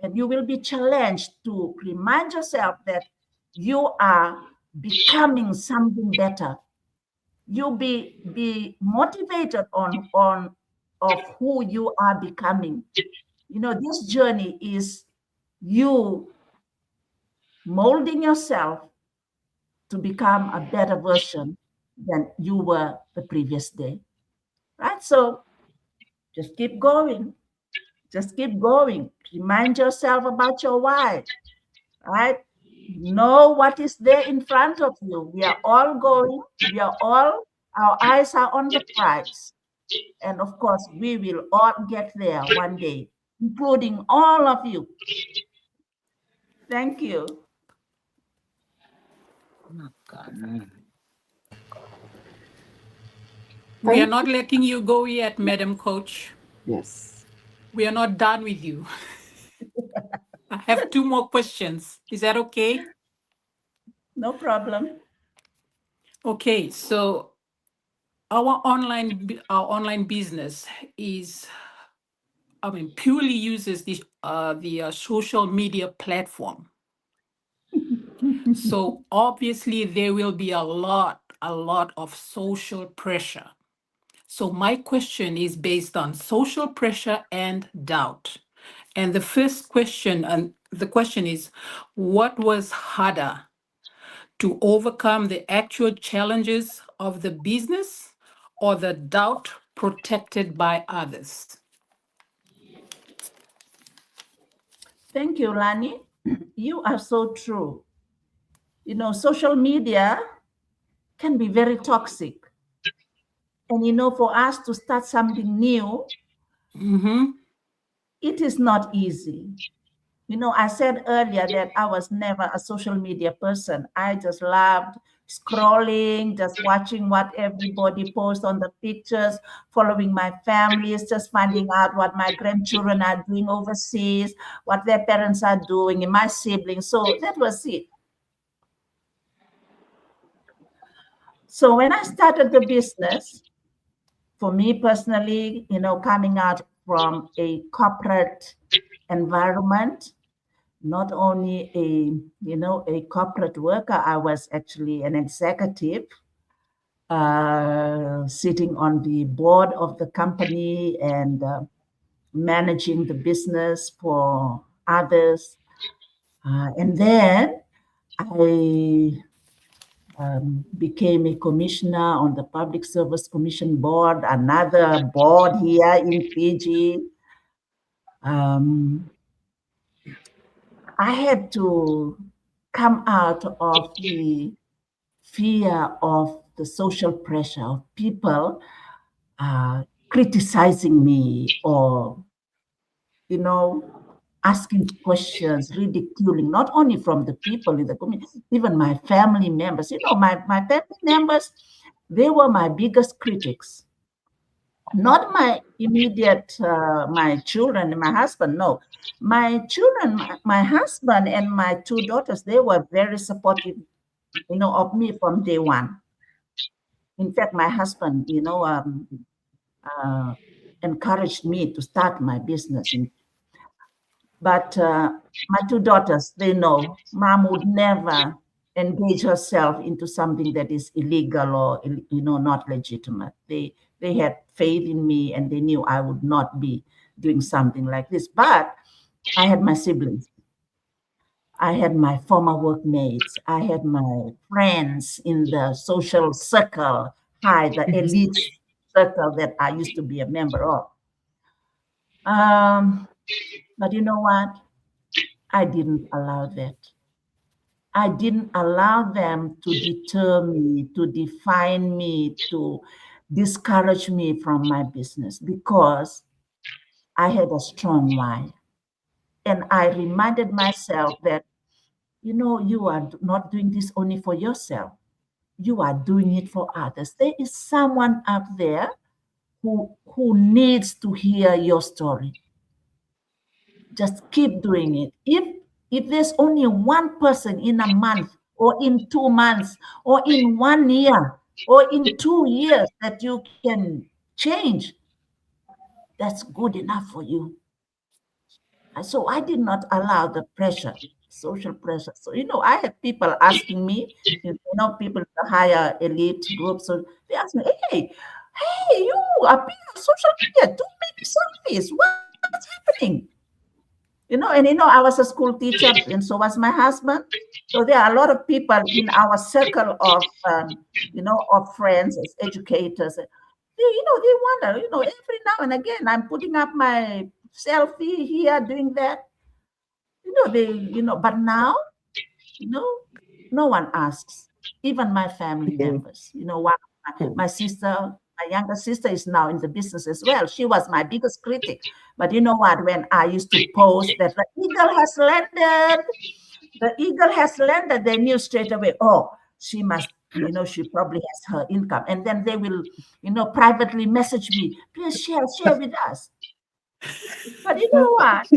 And you will be challenged to remind yourself that you are becoming something better. You'll be motivated on of who you are becoming. This journey is you molding yourself to become a better version than you were the previous day, right? So just keep going. Just keep going. Remind yourself about your why, right? Know what is there in front of you. We are all going. Our eyes are on the prize. And of course, we will all get there one day, including all of you. Thank you. We are not letting you go yet, Madam Coach. Yes. We are not done with you. I have 2 more questions. Is that okay? No problem. Okay, so our online business is, purely uses the social media platform. So obviously there will be a lot of social pressure. So my question is based on social pressure and doubt. And the first question, and the question is, what was harder, to overcome the actual challenges of the business or the doubt protected by others? Thank you, Lani. You are so true. Social media can be very toxic. And for us to start something new, it is not easy. I said earlier that I was never a social media person. I just loved scrolling, just watching what everybody posts on the pictures, following my families, just finding out what my grandchildren are doing overseas, what their parents are doing, and my siblings. So that was it. So when I started the business, for me personally, coming out from a corporate environment, not only a corporate worker, I was actually an executive, sitting on the board of the company and managing the business for others. And then I became a commissioner on the Public Service Commission Board, another board here in Fiji. I had to come out of the fear of the social pressure of people criticizing me or, asking questions, ridiculing, not only from the people in the community, even my family members. My family members, they were my biggest critics. Not my immediate, my children and my husband, no. My children, my husband and my 2 daughters, they were very supportive, of me from day one. In fact, my husband, encouraged me to start my business. But my 2 daughters, they know mom would never engage herself into something that is illegal or, not legitimate. They had faith in me and they knew I would not be doing something like this. But I had my siblings. I had my former workmates. I had my friends in the social circle, the elite circle that I used to be a member of. But you know what? I didn't allow that. I didn't allow them to deter me, to define me, to discourage me from my business because I had a strong why. And I reminded myself that, you are not doing this only for yourself. You are doing it for others. There is someone out there who needs to hear your story. Just keep doing it. If there's only one person in a month or in 2 months, or in 1 year, or in 2 years that you can change, that's good enough for you. And so I did not allow the pressure, social pressure. So, I have people asking me, people in the higher elite groups, so they ask me, hey, you are big on social media, too many selfies. What's happening? And I was a school teacher, and so was my husband. So there are a lot of people in our circle of friends as educators. They wonder, every now and again, I'm putting up my selfie here, doing that. But now, no one asks, even my family members. My sister, my younger sister is now in the business as well. She was my biggest critic. But you know what? When I used to post that the eagle has landed, they knew straight away, oh, she must, she probably has her income. And then they will, privately message me, please share with us. But you know what?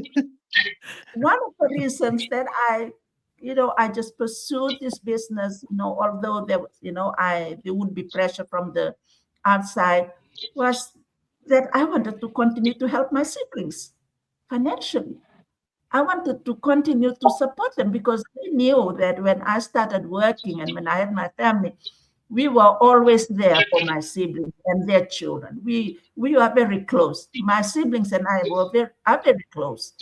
One of the reasons that I just pursued this business, although there was, there would be pressure from the outside, was that I wanted to continue to help my siblings financially. I wanted to continue to support them because I knew that when I started working and when I had my family, we were always there for my siblings and their children. We are very close. My siblings and I are very close.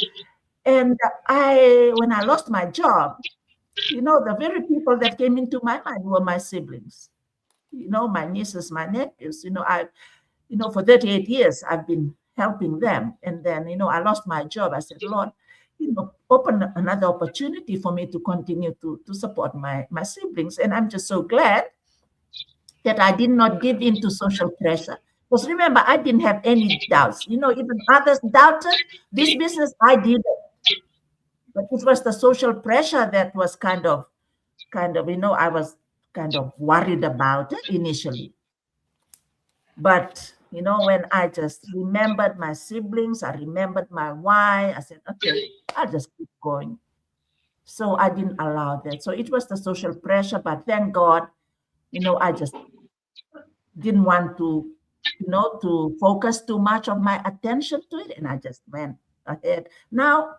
And when I lost my job, the very people that came into my mind were my siblings, my nieces, my nephews. For 38 years, I've been helping them. And then, I lost my job. I said, Lord, open another opportunity for me to continue to support my siblings. And I'm just so glad that I did not give in to social pressure. Because remember, I didn't have any doubts. Even others doubted this business, I did it. But it was the social pressure that was kind of, I was kind of worried about it initially. But, when I just remembered my siblings, I remembered my why, I said, okay, I'll just keep going. So I didn't allow that. So it was the social pressure, but thank God, I just didn't want to focus too much of my attention to it. And I just went ahead. Now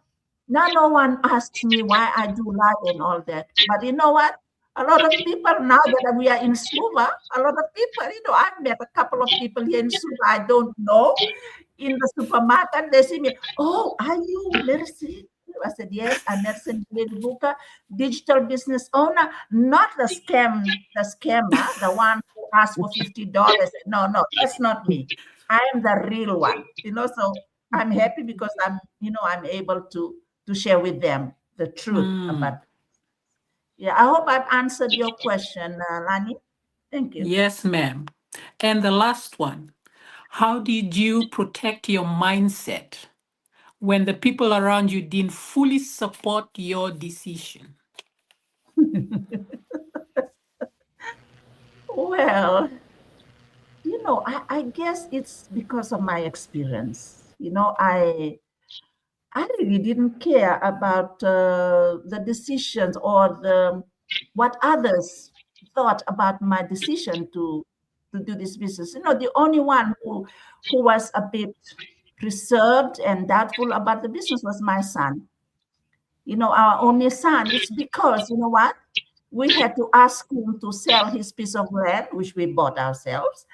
no one asks me why I do live and all that. But you know what? A lot of people, now that we are in Suva, a lot of people, I've met a couple of people here in Suva I don't know. In the supermarket, they see me, oh, are you Mercy? I said, yes, I'm Mercy Buka, digital business owner, not the scammer, the one who asked for $50. No, that's not me. I am the real one, so I'm happy because I'm able to share with them the truth about. Yeah, I hope I've answered your question, Lani. Thank you. Yes, ma'am. And the last one, how did you protect your mindset when the people around you didn't fully support your decision? Well, I guess it's because of my experience. I really didn't care about the decisions or what others thought about my decision to do this business. The only one who was a bit reserved and doubtful about the business was my son. Our only son. It's because, what? We had to ask him to sell his piece of land, which we bought ourselves,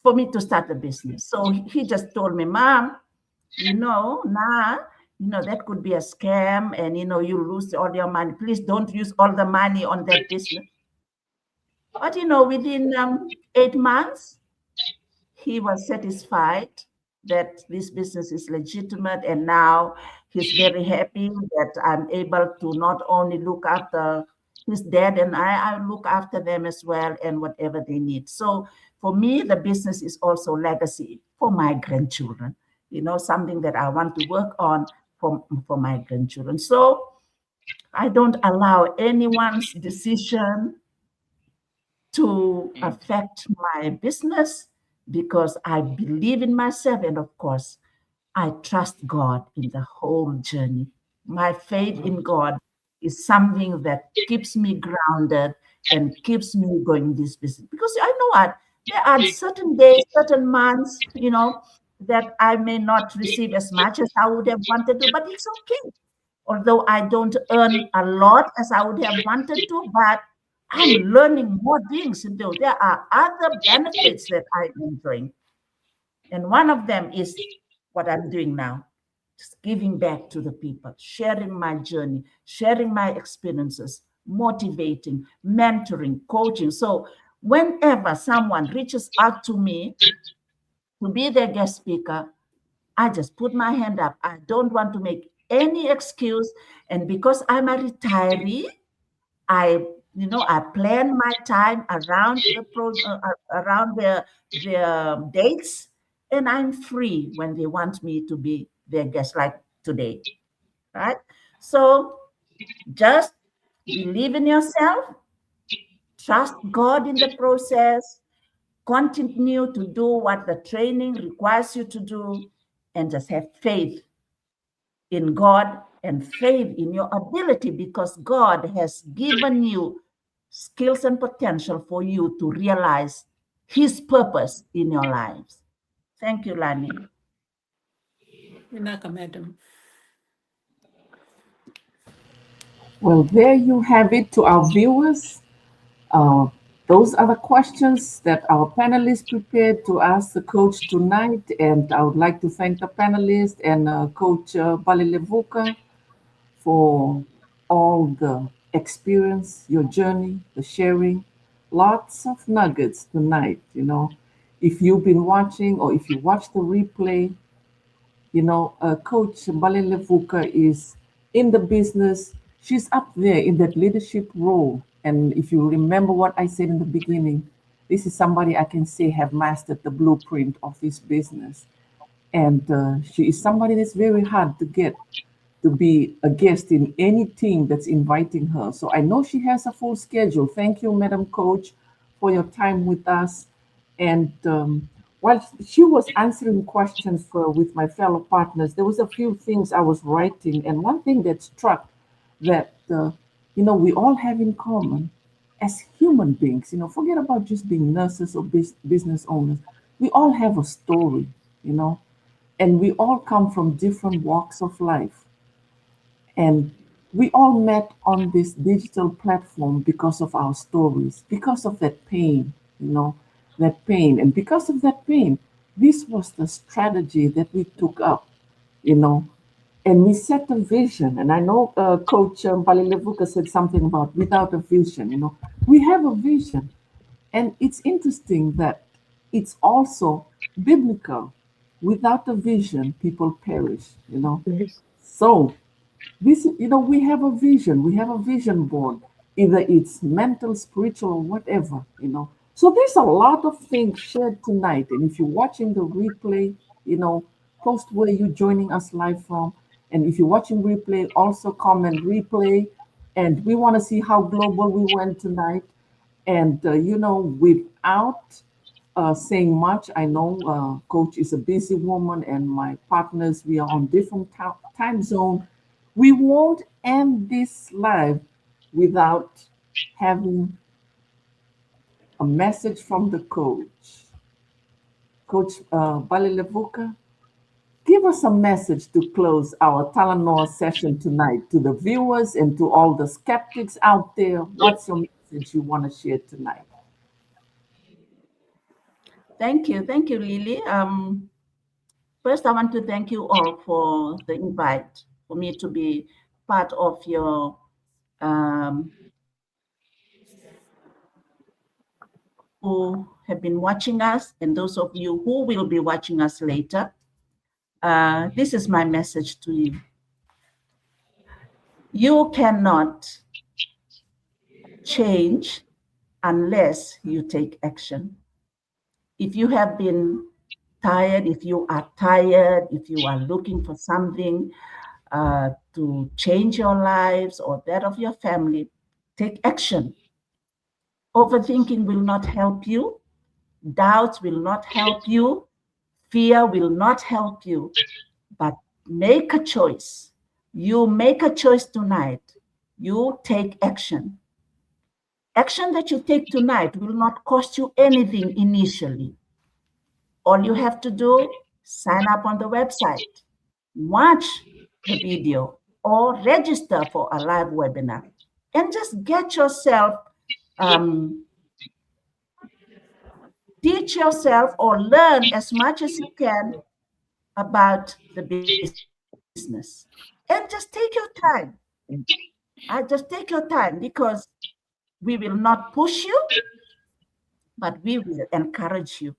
for me to start the business. So he just told me, Mom, that could be a scam and, you lose all your money. Please don't use all the money on that business. But, within 8 months, he was satisfied that this business is legitimate. And now he's very happy that I'm able to not only look after his dad and I look after them as well and whatever they need. So for me, the business is also legacy for my grandchildren, something that I want to work on for my grandchildren. So I don't allow anyone's decision to affect my business because I believe in myself. And of course, I trust God in the whole journey. My faith in God is something that keeps me grounded and keeps me going this business. Because I know what, there are certain days, certain months, that I may not receive as much as I would have wanted to, but it's okay. Although I don't earn a lot as I would have wanted to, but I'm learning more things. There are other benefits that I'm enjoying. And one of them is what I'm doing now, just giving back to the people, sharing my journey, sharing my experiences, motivating, mentoring, coaching. So whenever someone reaches out to me to be their guest speaker, I just put my hand up. I don't want to make any excuse. And because I'm a retiree, I plan my time around around their dates, and I'm free when they want me to be their guest, like today, right? So just believe in yourself, trust God in the process, continue to do what the training requires you to do, and just have faith in God and faith in your ability, because God has given you skills and potential for you to realize His purpose in your lives. Thank you, Lani. Inaka, madam. Well, there you have it to our viewers. Uh, those are the questions that our panelists prepared to ask the coach tonight. And I would like to thank the panelists and Coach Balilevuka for all the experience, your journey, the sharing. Lots of nuggets tonight, If you've been watching or if you watch the replay, Coach Balilevuka is in the business. She's up there in that leadership role. And if you remember what I said in the beginning, this is somebody I can say have mastered the blueprint of this business. And she is somebody that's very hard to get to be a guest in any team that's inviting her. So I know she has a full schedule. Thank you, Madam Coach, for your time with us. And while she was answering questions with my fellow partners, there was a few things I was writing. And one thing that struck that, we all have in common as human beings, forget about just being nurses or business owners. We all have a story, and we all come from different walks of life. And we all met on this digital platform because of our stories, because of that pain, that pain. And because of that pain, this was the strategy that we took up, you know, and we set a vision. And I know Coach Balilevuka said something about without a vision, we have a vision. And it's interesting that it's also biblical. Without a vision, people perish. Yes. So this, we have a vision. We have a vision board. Either it's mental, spiritual, or whatever. So there's a lot of things shared tonight. And if you're watching the replay, post where you're joining us live from. And if you're watching replay, also comment replay. And we want to see how global we went tonight. And, without saying much, I know Coach is a busy woman and my partners, we are on different time zone. We won't end this live without having a message from the coach. Coach Balilevuka, give us a message to close our Talanoa session tonight to the viewers and to all the skeptics out there. What's your message you want to share tonight? Thank you. Thank you, Lily. First, I want to thank you all for the invite for me to be part of your who have been watching us and those of you who will be watching us later. This is my message to you. You cannot change unless you take action. If you have been tired, if you are tired, if you are looking for something to change your lives or that of your family, take action. Overthinking will not help you. Doubts will not help you. Fear will not help you. But make a choice. You make a choice tonight you take action. Action that you take tonight will not cost you anything initially. All you have to do, sign up on the website, watch the video, or register for a live webinar, and just get yourself, teach yourself or learn as much as you can about the business. And just take your time. Just take your time, because we will not push you, but we will encourage you.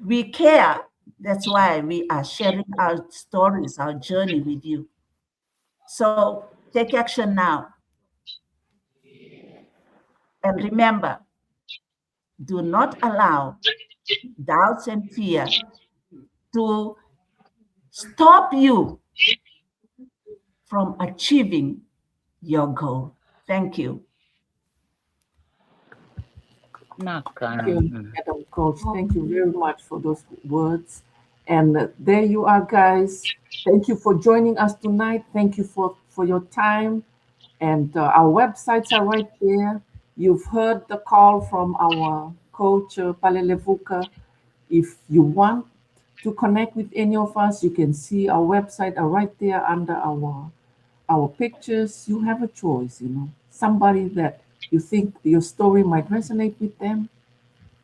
We care. That's why we are sharing our stories, our journey with you. So take action now. And remember, do not allow doubts and fear to stop you from achieving your goal. Thank you. Thank you, Madam Coach. Thank you very much for those words. And there you are, guys. Thank you for joining us tonight. Thank you for your time. And our websites are right there. You've heard the call from our coach, Palelevuka. If you want to connect with any of us, you can see our website are right there under our pictures. You have a choice, somebody that you think your story might resonate with them.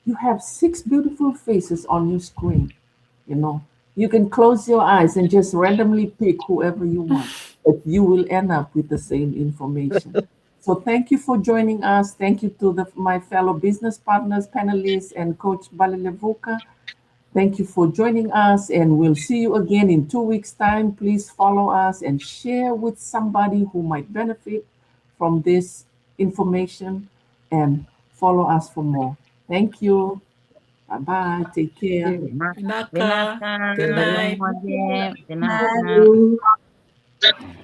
You have 6 beautiful faces on your screen. You can close your eyes and just randomly pick whoever you want, but you will end up with the same information. So thank you for joining us. Thank you to my fellow business partners, panelists, and Coach Balelevuka. Thank you for joining us, and we'll see you again in 2 weeks' time. Please follow us and share with somebody who might benefit from this information, and follow us for more. Thank you. Bye-bye. Take care. Vinaka. Good night. Benaka. Bye.